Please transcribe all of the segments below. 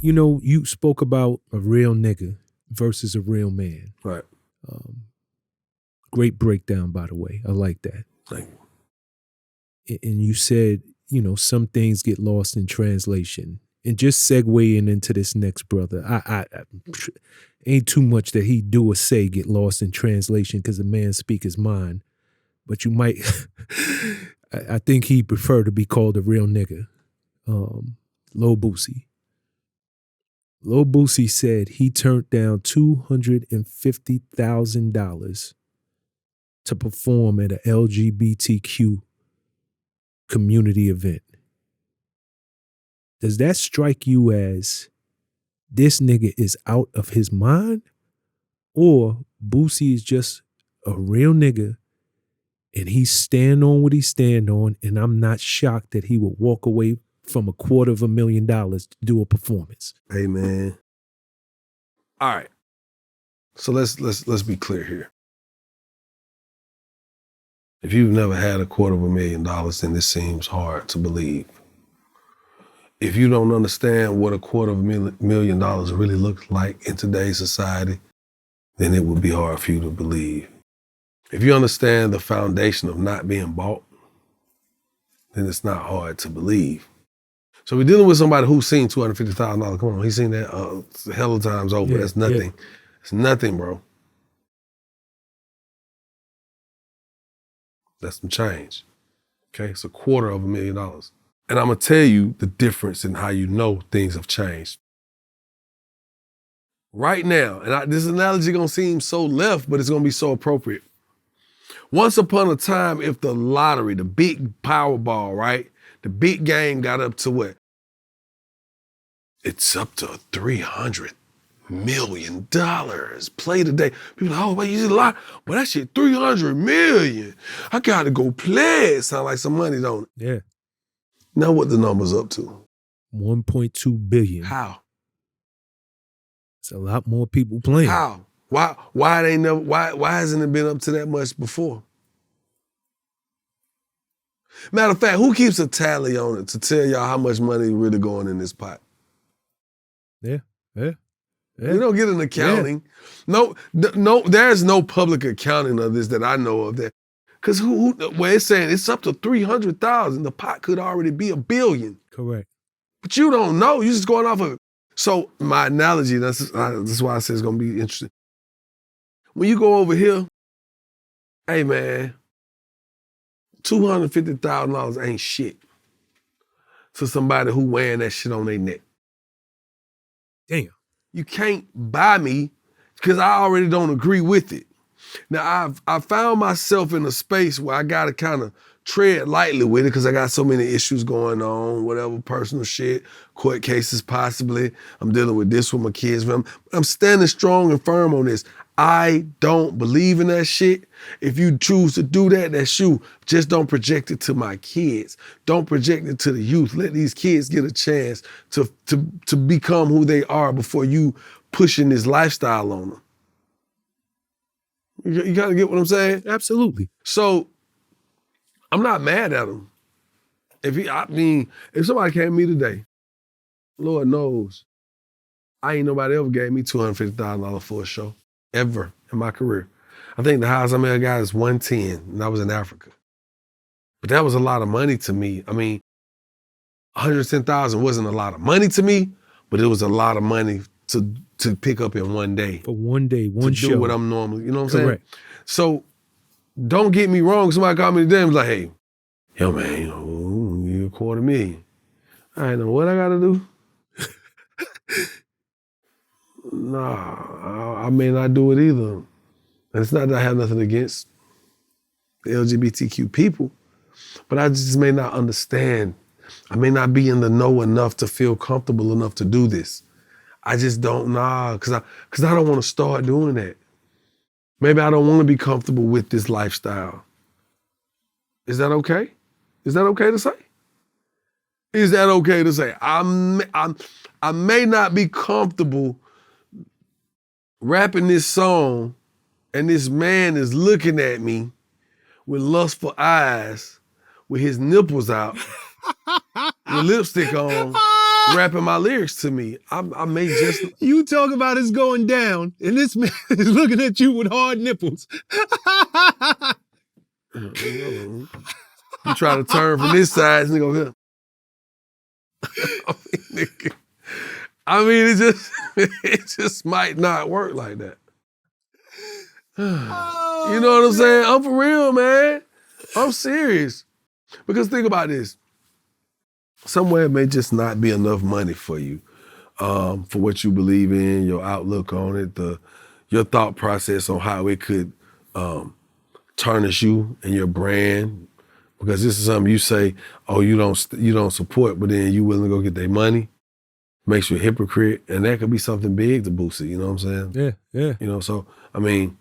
You know, you spoke about a real nigga versus a real man. Right. Great breakdown, by the way. I like that. Thank you. And you said, you know, some things get lost in translation. And just segueing into this next brother, I ain't too much that he do or say get lost in translation because the man speak his mind. But you might, I think he prefer to be called a real nigga. Lil Boosie. Lil Boosie said he turned down $250,000 to perform at an LGBTQ community event. Does that strike you as this nigga is out of his mind? Or Boosie is just a real nigga and he stand on what he stand on, and I'm not shocked that he would walk away from $250,000 to do a performance? Hey, man. All right. So let's be clear here. If you've never had $250,000, then this seems hard to believe. If you don't understand what $250,000 really looks like in today's society, then it would be hard for you to believe. If you understand the foundation of not being bought, then it's not hard to believe. So we're dealing with somebody who's seen $250,000. Come on, he's seen that a hell of times over. That's nothing. Yeah. It's nothing, bro. That's some change. Okay, it's $250,000. And I'm gonna tell you the difference in how you know things have changed. Right now, and this analogy gonna seem so left, but it's gonna be so appropriate. Once upon a time, if the lottery, the big Powerball, right? The big game got up to what? It's up to $300 million. Play today. People are like, oh, wait, you see a lot? Well, that shit, $300 million. I gotta go play. It sound like some money, don't it? Yeah. Now what the number's up to? 1.2 billion. How? It's a lot more people playing. How? Why hasn't it been up to that much before? Matter of fact, who keeps a tally on it to tell y'all how much money really going in this pot? Yeah. We don't get an accounting. Yeah. No, there's no public accounting of this that I know of. That, because it's saying it's up to 300,000. The pot could already be $1 billion. Correct. But you don't know. You're just going off of it. So my analogy, this is why I say it's gonna be interesting. When you go over here, hey man, $250,000 ain't shit to somebody who wearing that shit on their neck. Damn. You can't buy me because I already don't agree with it. Now, I found myself in a space where I got to kind of tread lightly with it because I got so many issues going on, whatever, personal shit, court cases possibly. I'm dealing with this with my kids. I'm standing strong and firm on this. I don't believe in that shit. If you choose to do that, that's you. Just don't project it to my kids. Don't project it to the youth. Let these kids get a chance to become who they are before you pushing this lifestyle on them. You gotta get what I'm saying? Absolutely. So I'm not mad at him. If somebody came to me today, Lord knows, ain't nobody ever gave me $250,000 for a show, ever in my career. I think the highest I ever got is 110, and I was in Africa. But that was a lot of money to me. I mean, 110,000 wasn't a lot of money to me, but it was a lot of money to pick up in one day. For one day, one show. To do what I'm normally, you know what I'm Correct. saying? So don't get me wrong. Somebody called me today and was like, hey, yo man, you're $250,000. I know what I gotta do. Nah, I may not do it either. And it's not that I have nothing against the LGBTQ people, but I just may not understand. I may not be in the know enough to feel comfortable enough to do this. I just don't know, because I don't want to start doing that. Maybe I don't want to be comfortable with this lifestyle. Is that okay? Is that okay to say? Is that okay to say? I may not be comfortable rapping this song and this man is looking at me with lustful eyes, with his nipples out, with lipstick on, rapping my lyrics to me. I may just... You talk about it's going down, and this man is looking at you with hard nipples. You try to turn from this side, and go here. I mean, it just might not work like that. You know what I'm saying? I'm for real, man. I'm serious. Because think about this. Somewhere it may just not be enough money for you, for what you believe in, your outlook on it, your thought process on how it could tarnish you and your brand. Because this is something you say, oh, you don't support, but then you willing to go get their money. Makes you a hypocrite, and that could be something big to Boosie, you know what I'm saying? Yeah. You know, so, I mean,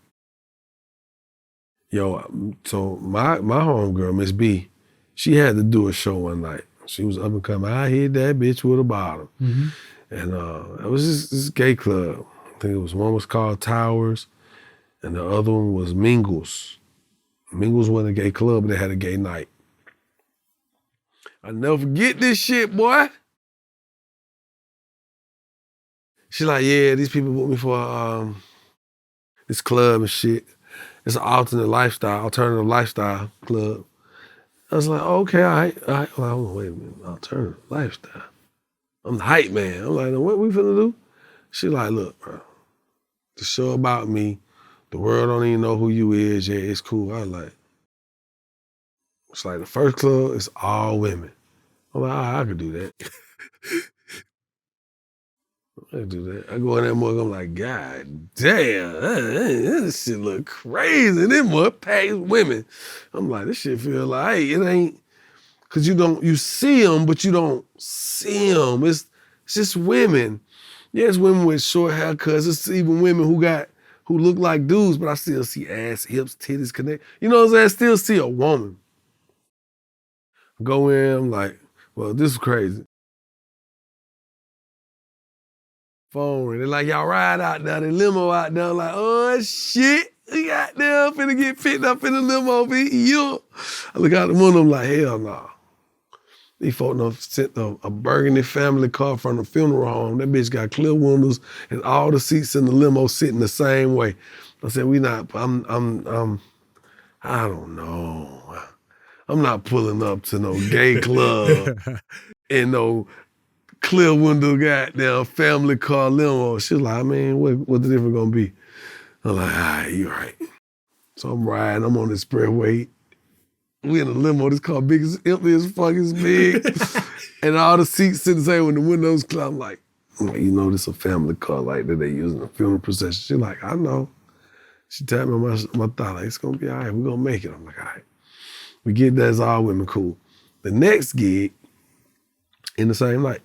so my homegirl, Miss B, she had to do a show one night. She was up and coming. I hit that bitch with a bottom. Mm-hmm. And it was this gay club. I think one was called Towers, and the other one was Mingles. Mingles wasn't a gay club, but they had a gay night. I'll never forget this shit, boy. She's like, yeah, these people booked me for this club and shit. It's an alternative lifestyle club. I was like, oh, okay, all right. Well, wait a minute, alternative lifestyle. I'm the hype man. I'm like, what we finna do? She like, look, bro, the show about me, the world don't even know who you is. Yeah, it's cool. I was like, it's like the first club is all women. I'm like, all right, I could do that. I do that. I go in that mug, I'm like, God damn, this shit look crazy. And then what pays women. I'm like, this shit feel like, hey, it ain't, cause you see them, but you don't see them. It's just women. Yeah, it's women with short haircuts. It's even women who look like dudes, but I still see ass, hips, titties connect. You know what I'm saying? I still see a woman. Go in, I'm like, well, this is crazy. Phone ring. They're like, y'all ride out there, the limo out there. I'm like, oh shit, we got there, finna get picked up in the limo, you. I look out the window, I'm like, hell no. These folk done sent a burgundy family car from the funeral home. That bitch got clear windows and all the seats in the limo sitting the same way. I said, I don't know. I'm not pulling up to no gay club and no clear window goddamn family car limo. She's like, man, what the difference gonna be? I'm like, all right, you're right. So I'm riding, I'm on the expressway. We in a limo, this car big as empty as fuck, it's big. And all the seats sit the same when the windows close. I'm like, you know, this a family car like that they use in a funeral procession. She's like, I know. She tapped me on my thigh, like, it's gonna be all right, we're gonna make it. I'm like, all right. We get that, it's all women, cool. The next gig, in the same night,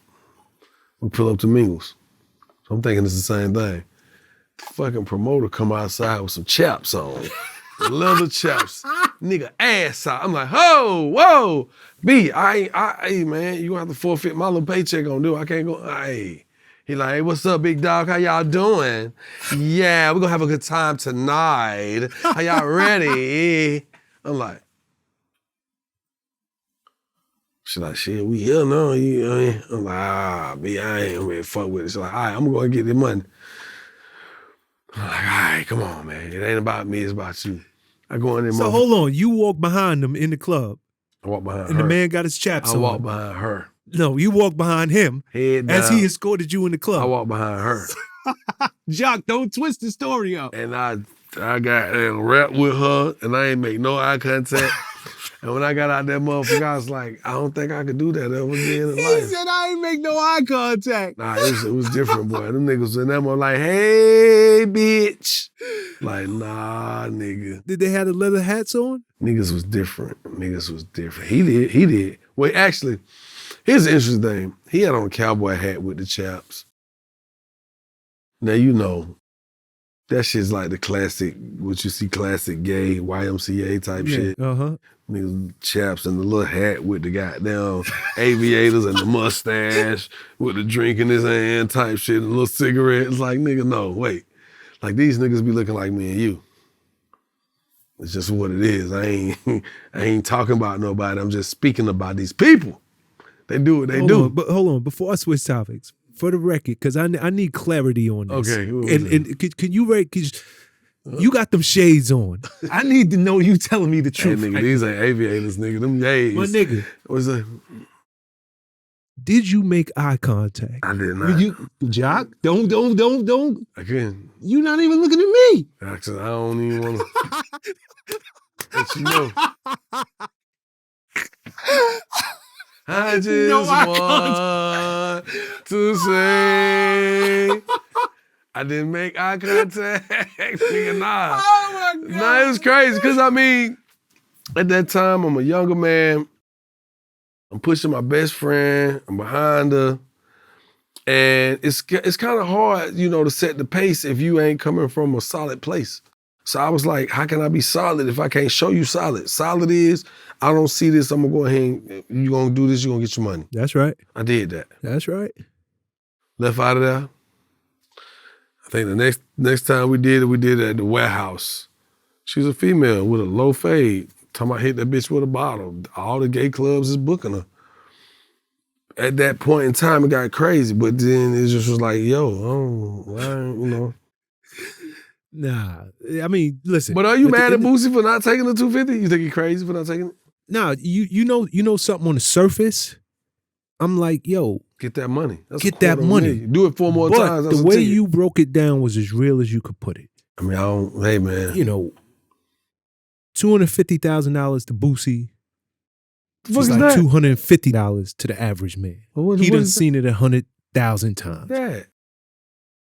we pull up to Mingles. So I'm thinking it's the same thing. The fucking promoter come outside with some chaps on. Leather chaps. Nigga ass out. I'm like, whoa. B, hey man, you gonna have to forfeit my little paycheck on this. I can't go, hey. He like, hey, what's up, big dog? How y'all doing? Yeah, we're gonna have a good time tonight. Are y'all ready? I'm like, she's like, shit, we here now. I'm like, B, I ain't ready to fuck with it. She's like, all right, I'm gonna get the money. I'm like, all right, come on, man. It ain't about me, it's about you. I go in there. So hold on, you walk behind them in the club. I walk behind her. And the man got his chaps on. I walk behind her. No, you walk behind him. Head down. As he escorted you in the club. I walk behind her. Jock, don't twist the story up. And I got rap with her, and I ain't make no eye contact. And when I got out that motherfucker, I was like, I don't think I could do that ever again in life. He said, I ain't make no eye contact. Nah, it was different, boy. Them niggas in that mother like, hey, bitch. Like, nah, nigga. Did they have the leather hats on? Niggas was different. He did. Wait, actually, here's the interesting thing. He had on a cowboy hat with the chaps. Now, you know, that shit's like the classic, what you see classic gay YMCA type shit. Uh-huh. Niggas chaps and the little hat with the goddamn aviators and the mustache with the drink in his hand type shit and a little cigarette. It's like, nigga, no, wait. Like these niggas be looking like me and you. It's just what it is. I ain't talking about nobody. I'm just speaking about these people. They do what they hold do. On, but hold on, before I switch topics, for the record, because I need clarity on this. Okay. And can you rate? You got them shades on. I need to know you telling me the truth. Hey, nigga, these ain't aviators, nigga. Them yays. My nigga. What's that? Did you make eye contact? I did not. Jock, don't. I couldn't. You not even looking at me. Actually, I don't even want to let you know. I just want to say I didn't make eye contact. Nigga, nah. Oh my God. Nah, it was crazy. Because, I mean, at that time, I'm a younger man. I'm pushing my best friend. I'm behind her. And it's kind of hard, you know, to set the pace if you ain't coming from a solid place. So I was like, how can I be solid if I can't show you solid? Solid is, I don't see this, I'm gonna go ahead and you gonna do this, you gonna get your money. That's right. I did that. That's right. Left out of there. I think the next time we did it at the warehouse. She was a female with a low fade. Talking about hit that bitch with a bottle. All the gay clubs is booking her. At that point in time, it got crazy, but then it just was like, yo, you know. Nah, I mean, listen. But are you mad at Boosie for not taking the 250? You think he's crazy for not taking it? Nah, you know something on the surface. I'm like, yo, get that money. That's get that money. Do it 4 more times. The way you broke it down was as real as you could put it. I mean, hey man, you know, $250,000 to Boosie. It's like $250 to the average man. He done seen it 100,000 times. That